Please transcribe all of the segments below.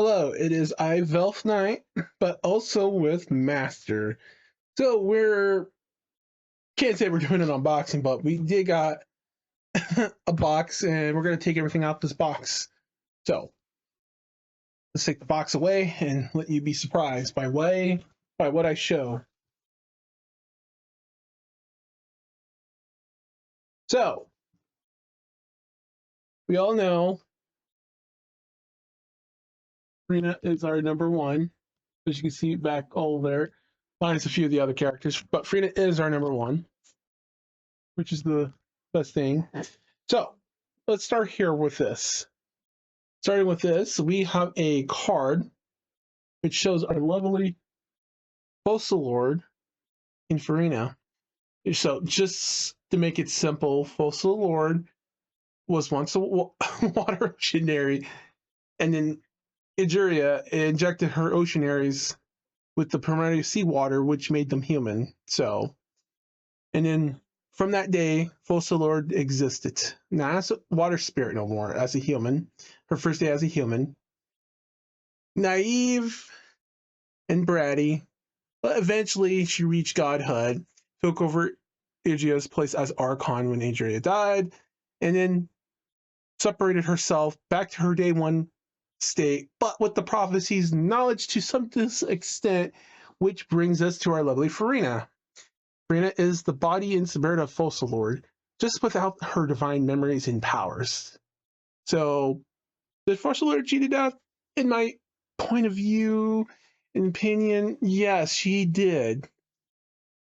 Hello, it is I, Velfe Knight, but also with Master. So can't say we're doing an unboxing, but we did got a box and we're going to take everything out this box. So let's take the box away and let you be surprised by what I show. So we all know Furina is our number one, as you can see back all there, minus a few of the other characters, but Furina is our number one, which is the best thing. So let's start here with this. Starting with this, we have a card which shows our lovely Focalord in Furina. So just to make it simple, Focalord was once a water oceanary, and then Egeria injected her oceanaries with the primordial seawater, which made them human. So, and then from that day, Focalord existed. Not as a water spirit no more, as a human. Her first day as a human. Naive and bratty, but eventually she reached godhood, took over Egeria's place as Archon when Egeria died, and then separated herself back to her day one state, but with the prophecy's knowledge to some extent, which brings us to our lovely Furina. Furina is the body and spirit of Focalord, just without her divine memories and powers. So, did Focalord cheat to death? In my point of view and opinion, yes, she did.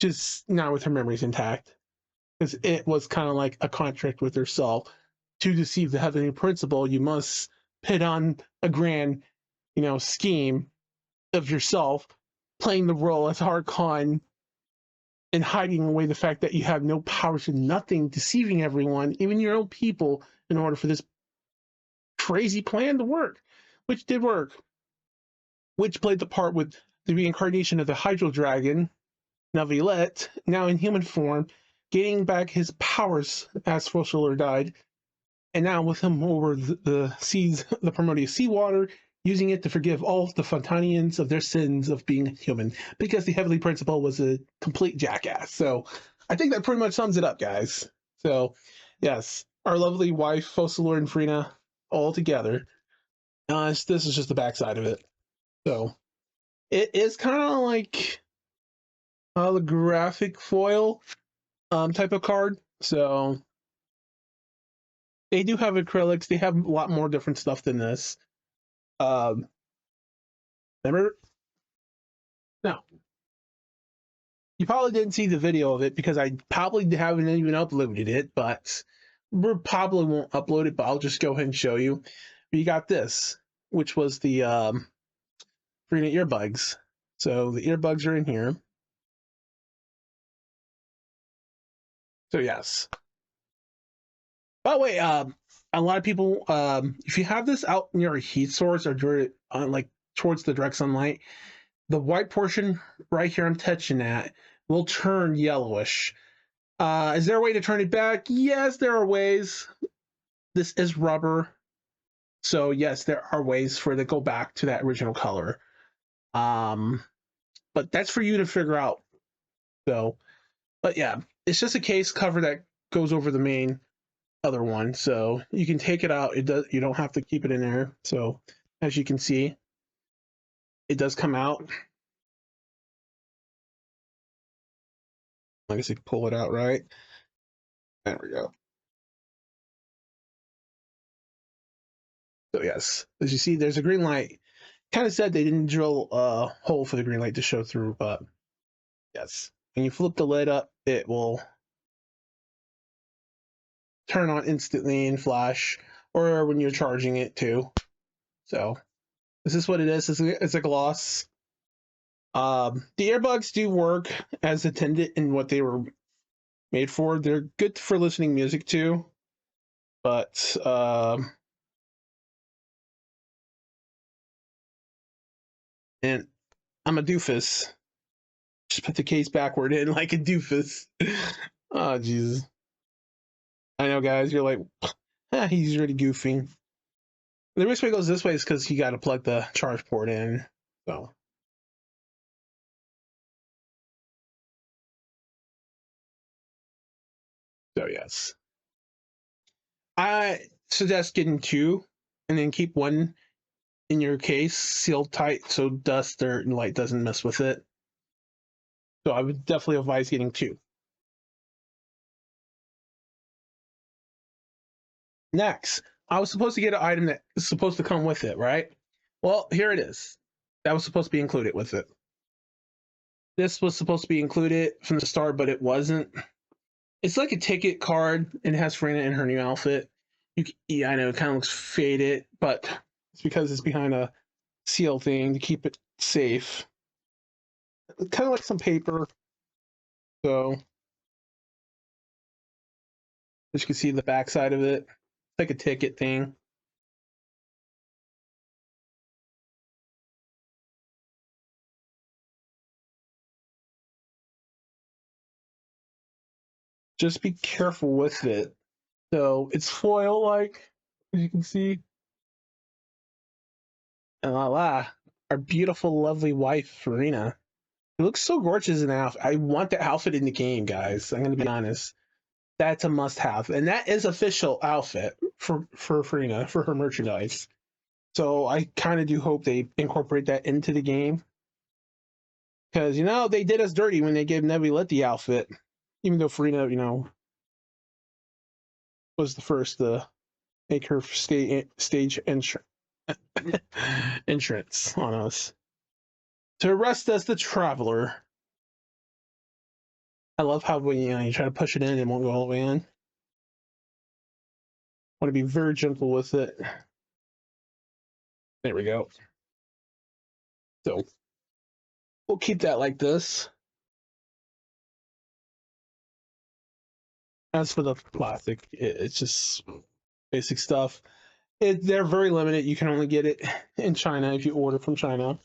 Just not with her memories intact. Because it was kind of like a contract with herself. To deceive the heavenly principle, you must put on a grand, scheme of yourself, playing the role as Archon and hiding away the fact that you have no powers and nothing, deceiving everyone, even your own people, in order for this crazy plan to work, which did work. Which played the part with the reincarnation of the Hydro Dragon, Navilet, now in human form, gaining back his powers as Focalord died, and now with him over the seas, the primordial seawater, using it to forgive all the Fontanians of their sins of being human, because the Heavenly Principal was a complete jackass. So I think that pretty much sums it up, guys. So yes, our lovely wife, Focalord and Furina, all together. This is just the backside of it. So it is kind of like a holographic foil type of card. So they do have acrylics. They have a lot more different stuff than this. Remember? No. You probably didn't see the video of it because I probably haven't even uploaded it, but we probably won't upload it, but I'll just go ahead and show you. You got this, which was the Furina earbuds. So the earbuds are in here. So yes. By the way, a lot of people, if you have this out near a heat source or like towards the direct sunlight, the white portion right here I'm touching at will turn yellowish. Is there a way to turn it back? Yes, there are ways. This is rubber. So yes, there are ways for it to go back to that original color. But that's for you to figure out. So, but yeah, it's just a case cover that goes over the main other one. So you can take it out. You don't have to keep it in there. So as you can see, it does come out. I guess you can pull it out, right? There we go. So yes, as you see, there's a green light. Kind of said they didn't drill a hole for the green light to show through, but yes, when you flip the lid up, it will turn on instantly and flash, or when you're charging it too. So this is what it is. It's a gloss. The earbuds do work as intended in what they were made for. They're good for listening music too, but and I'm a doofus. Just put the case backward in like a doofus. Oh Jesus! I know, guys. You're like, he's really goofing. The reason why it goes this way is because you got to plug the charge port in. So yes, I suggest getting two, and then keep one in your case sealed tight so dust, dirt, and light doesn't mess with it. So I would definitely advise getting two. Next, I was supposed to get an item that is supposed to come with it, right? Well, here it is. That was supposed to be included with it. This was supposed to be included from the start, but it wasn't. It's like a ticket card, and it has Furina in her new outfit. Yeah, I know it kind of looks faded, but it's because it's behind a seal thing to keep it safe. Kind of like some paper. So, as you can see the back side of it, it's like a ticket thing. Just be careful with it. So it's foil like, as you can see. And voila, our beautiful, lovely wife, Furina. It looks so gorgeous in the outfit. I want the outfit in the game, guys. I'm gonna be honest. That's a must-have, and that is official outfit for Furina for her merchandise. So I kind of do hope they incorporate that into the game, because they did us dirty when they gave Nebulet the outfit, even though Furina was the first to make her stage entrance on us. To arrest us, the Traveler. I love how when you try to push it in, it won't go all the way in. Want to be very gentle with it. There we go. So we'll keep that like this. As for the plastic, it's just basic stuff. They're very limited. You can only get it in China if you order from China.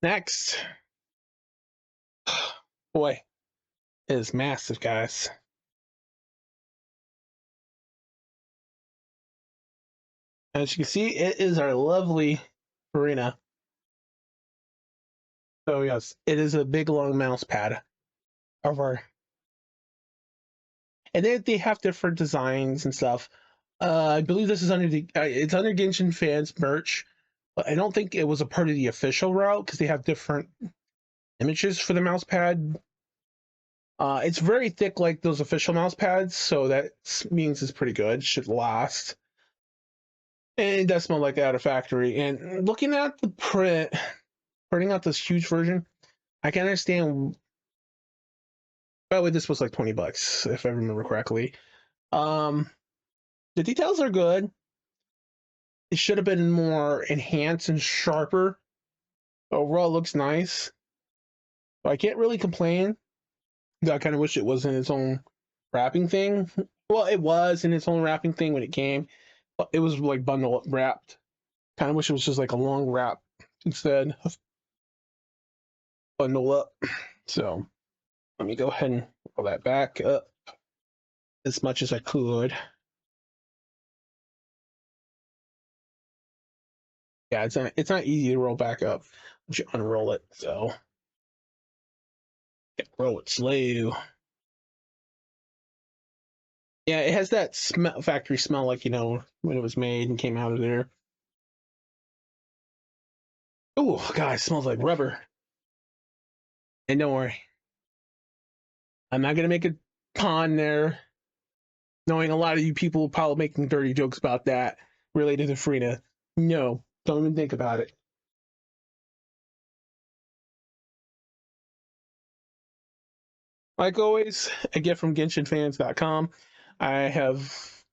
Next, boy, it is massive, guys. As you can see, it is our lovely Furina. So yes, it is a big long mouse pad of our, and they have different designs and stuff. I believe this is under it's under Genshin fans merch, but I don't think it was a part of the official route because they have different images for the mouse pad. It's very thick like those official mouse pads, so that means it's pretty good. Should last. And it does smell like out of factory. And looking at the printing out this huge version, I can understand. By the way, this was like $20 if I remember correctly. Um, the details are good. It should have been more enhanced and sharper. Overall, it looks nice. So I can't really complain. I kind of wish it was in its own wrapping thing. Well, it was in its own wrapping thing when it came, but it was like bundle up wrapped. Kind of wish it was just like a long wrap instead of bundle up. So let me go ahead and roll that back up as much as I could. Yeah, it's not easy to roll back up once you unroll it. So roll it slow. Yeah, it has that factory smell, like when it was made and came out of there. Oh God, it smells like rubber. And don't worry, I'm not gonna make a pun there, knowing a lot of you people probably making dirty jokes about that related to Furina. No, don't even think about it. Like always, I get from GenshinFans.com. I have,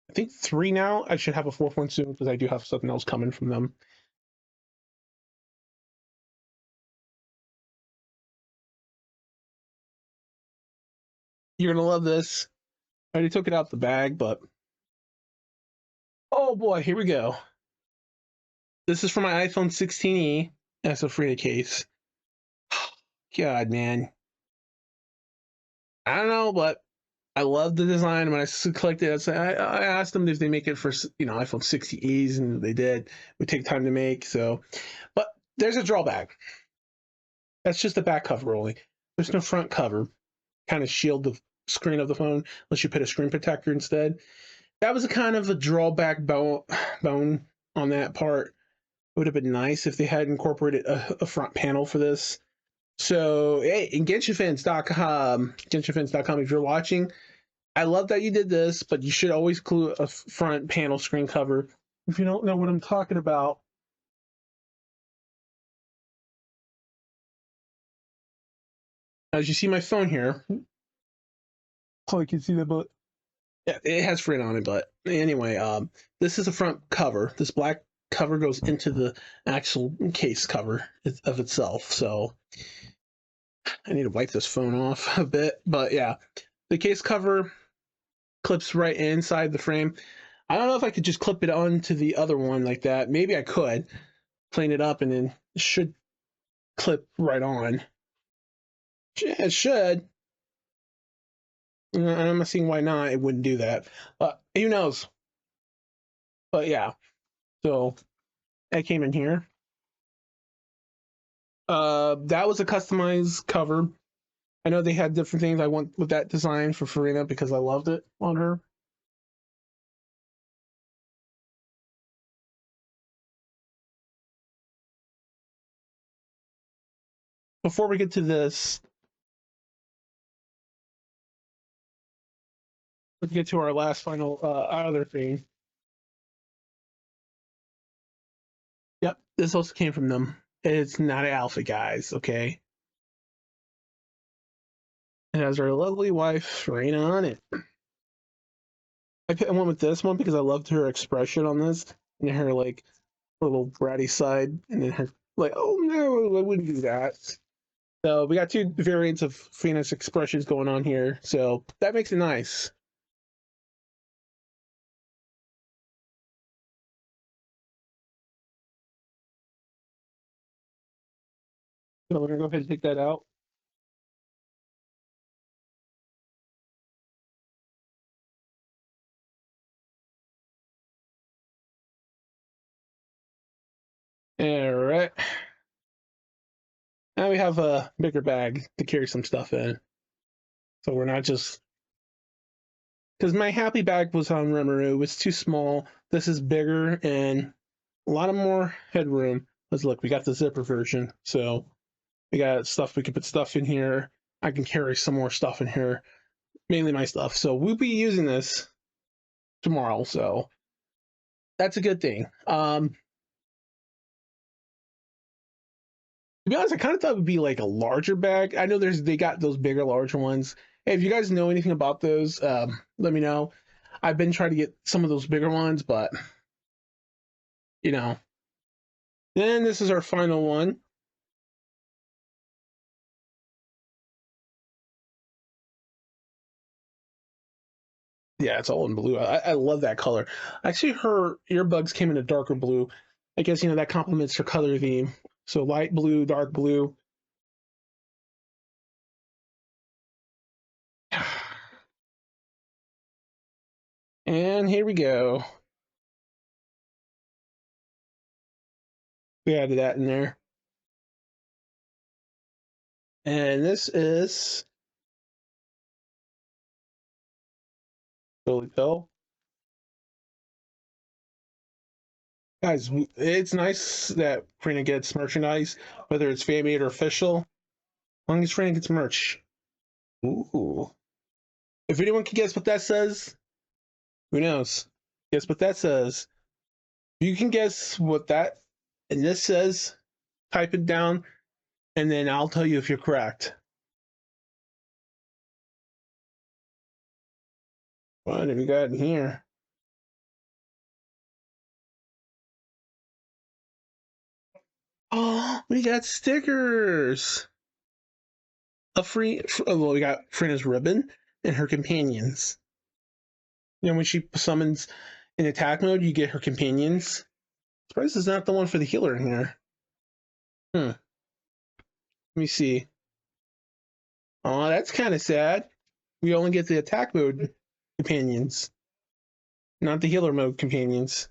I think, three now. I should have a fourth one soon because I do have something else coming from them. You're gonna love this. I already took it out the bag, but oh boy, here we go. This is for my iPhone 16e as a Furina case. God, man. I don't know, but I love the design. When I collected it, I asked them if they make it for iPhone 60es, and they did. It would take time to make. So, but there's a drawback. That's just the back cover only. There's no front cover. Kind of shield the screen of the phone unless you put a screen protector instead. That was a kind of a drawback bone on that part. It would have been nice if they had incorporated a front panel for this. So, hey, in GenshinFans.com, if you're watching, I love that you did this, but you should always include a front panel screen cover. If you don't know what I'm talking about, as you see my phone here, oh, you can see that, but yeah, it has Furina on it. But anyway, this is a front cover. This black cover goes into the actual case cover of itself. So I need to wipe this phone off a bit. But yeah, the case cover clips right inside the frame. I don't know if I could just clip it onto the other one like that. Maybe I could clean it up and then it should clip right on. It should. I'm not seeing why not. It wouldn't do that. Who knows? But yeah. So that came in here. That was a customized cover. I know they had different things I want with that design for Furina because I loved it on her. Before we get to this, let's get to our last final other thing. Yep, this also came from them. It's not an alpha, guys, okay? It has our lovely wife, Furina, on it. I went with this one because I loved her expression on this and her like little bratty side, and then her like, oh no, I wouldn't do that. So we got two variants of Furina's expressions going on here, so that makes it nice. So we're gonna go ahead and take that out. All right. Now we have a bigger bag to carry some stuff in. So we're not just because my happy bag was on Rimuru, it was too small. This is bigger and a lot of more headroom. Let's look, we got the zipper version. So we got stuff, we can put stuff in here. I can carry some more stuff in here, mainly my stuff. So we'll be using this tomorrow. So that's a good thing. To be honest, I kind of thought it would be like a larger bag. I know they got those bigger, larger ones. Hey, if you guys know anything about those, let me know. I've been trying to get some of those bigger ones, but you know. Then this is our final one. Yeah, it's all in blue. I love that color. Actually, her earbuds came in a darker blue. I guess that complements her color theme. So light blue, dark blue. And here we go. We added that in there. And this is Billy Pill. Guys, it's nice that Furina gets merchandise, whether it's fan made or official. As long as Furina gets merch. Ooh. If anyone can guess what that says, who knows? Guess what that says. If you can guess what that and this says, type it down, and then I'll tell you if you're correct. What have we got in here? Oh, we got stickers. Well, we got Furina's ribbon and her companions. When she summons in attack mode, you get her companions. Surprised this is not the one for the healer in here. Let me see. Oh, that's kind of sad. We only get the attack mode companions, not the healer mode companions.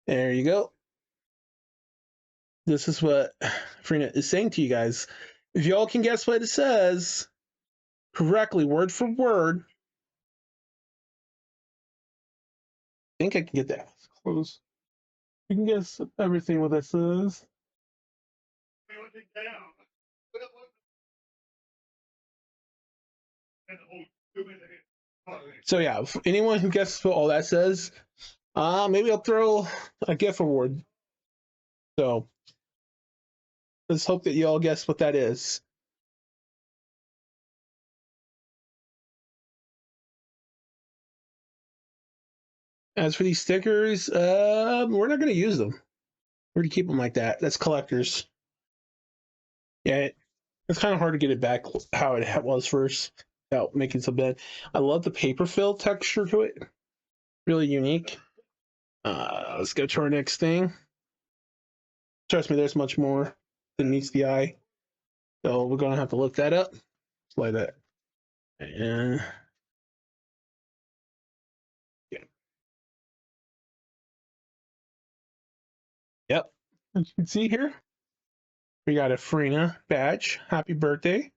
There you go. This is what Furina is saying to you guys. If y'all can guess what it says correctly, word for word, I think I can get that close. You can guess everything what that says. So yeah, anyone who guesses what all that says, maybe I'll throw a gift award. So let's hope that you all guess what that is. As for these stickers, we're not going to use them. We're going to keep them like that. That's collectors. Yeah, it's kind of hard to get it back how it was first without making some bad. I love the paper fill texture to it. Really unique. Let's go to our next thing. Trust me, there's much more than meets the eye. So we're going to have to look that up. Like that. And yeah. Yep. As you can see here, we got a Furina badge. Happy birthday.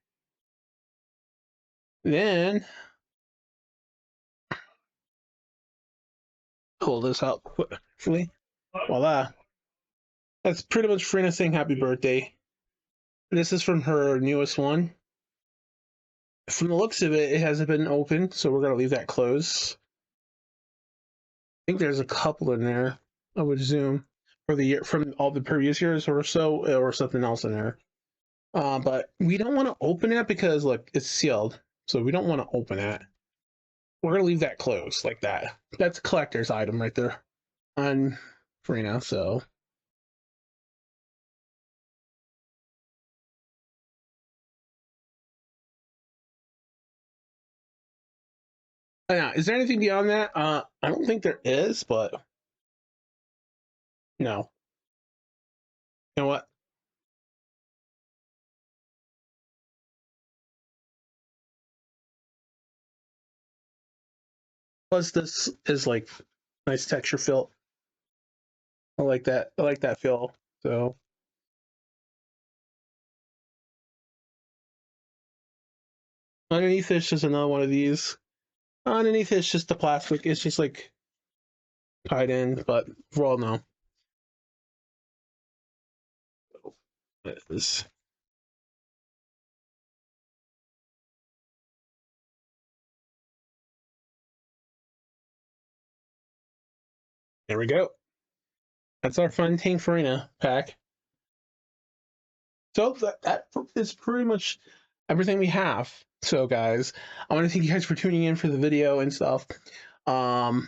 Then pull this out quickly. Voila. That's pretty much Furina saying happy birthday. This is from her newest one. From the looks of it, it hasn't been opened, so we're gonna leave that closed. I think there's a couple in there. I would zoom for the year from all the previous years or so, or something else in there. But we don't want to open it because look, it's sealed, so we don't want to open it. We're gonna leave that closed like that. That's a collector's item right there on Furina. So yeah, is there anything beyond that? I don't think there is, but no. You know what? Plus, this is like nice texture feel. I like that. I like that feel. So underneath it's just another one of these. Underneath it's just the plastic. It's just like tied in, but we're all know. This. There we go. That's our fun Tank Furina pack. So that is pretty much everything we have. So guys, I want to thank you guys for tuning in for the video and stuff. We'll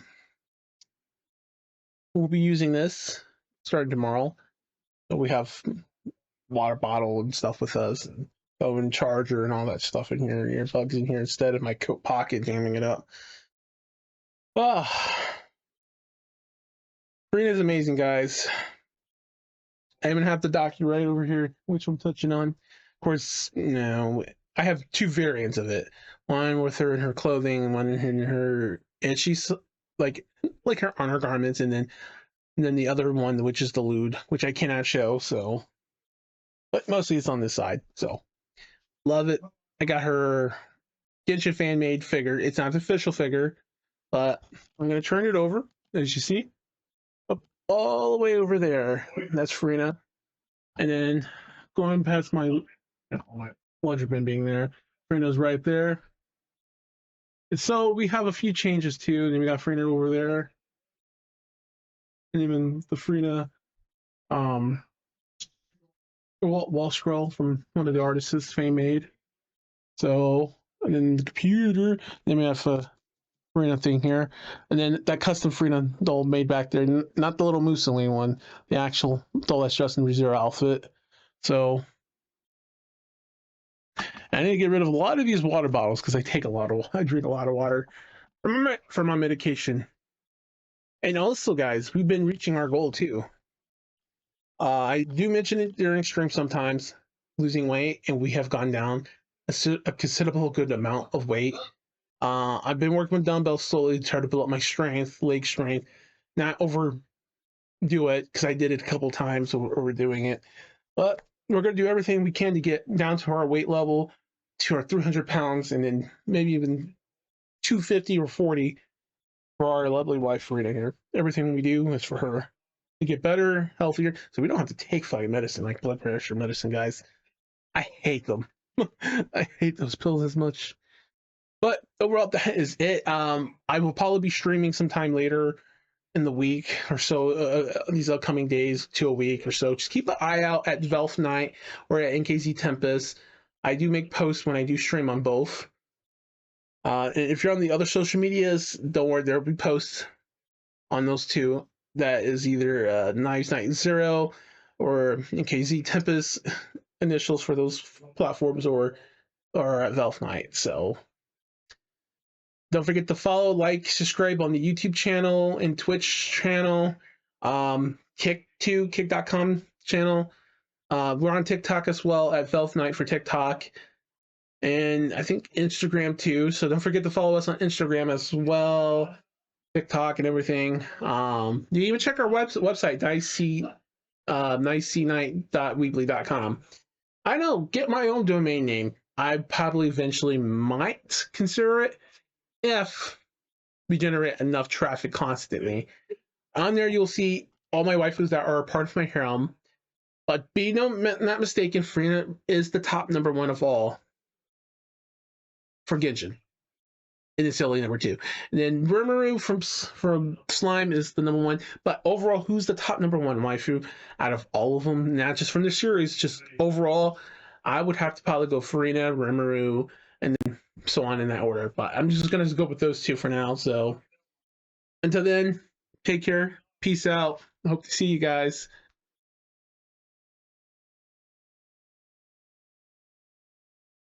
be using this starting tomorrow. So we have water bottle and stuff with us, and phone charger and all that stuff in here, earbuds in here instead of my coat pocket jamming it up. Oh, Furina's amazing, guys. I even have the docu right over here, which I'm touching on. Of course, I have two variants of it. One with her in her clothing, and one in her, and she's like her on her garments, and then the other one, which is the lewd, which I cannot show. So, but mostly it's on this side. So, love it. I got her Genshin fan made figure. It's not the official figure, but I'm gonna turn it over, as you see, up all the way over there. That's Furina. And then going past my laundry bin being there, Furina's right there. And so we have a few changes too. And then we got Furina over there. And even the Furina wall scroll from one of the artists Fame made. So, and then the computer. Then we have a Furina thing here. And then that custom Furina doll made back there. Not the little Mussolini one, the actual doll that's dressed in ReZero outfit. So I need to get rid of a lot of these water bottles because I drink a lot of water for my medication. And also, guys, we've been reaching our goal too. I do mention it during stream sometimes. losing weight, and we have gone down a considerable good amount of weight. I've been working with dumbbells slowly to try to build up my strength, leg strength, not overdo it because I did it a couple times overdoing it. But we're going to do everything we can to get down to our weight level, to our 300 pounds, and then maybe even 250 or 40 for our lovely wife Furina here. Everything we do is for her to get better, healthier, so we don't have to take fucking medicine like blood pressure medicine, guys. I hate them. I hate those pills as much. But overall, that is it. I will probably be streaming sometime later in the week or so, these upcoming days to a week or so. Just keep an eye out at Velfe Night or at NKZ Tempest. I do make posts when I do stream on both. If you're on the other social medias, don't worry, there'll be posts on those two. That is either NifesKnightZero or NKZ Tempest initials for those platforms, or at Velfe Night. So don't forget to follow, like, subscribe on the YouTube channel and Twitch channel, kick.com channel. We're on TikTok as well at Velfe Night for TikTok, and I think Instagram too. So don't forget to follow us on Instagram as well, TikTok and everything. You even check our website, niceknight.weebly.com. I know, get my own domain name. I probably eventually might consider it if we generate enough traffic constantly. On there, you'll see all my waifus that are a part of my harem. But be not mistaken, Furina is the top #1 of all for Genshin. It is silly #2. And then Rimuru from Slime is the #1. But overall, who's the top #1 waifu out of all of them? Not just from the series, just overall. I would have to probably go Furina, Rimuru, and then so on in that order. But I'm just going to go with those two for now. So until then, take care. Peace out. I hope to see you guys.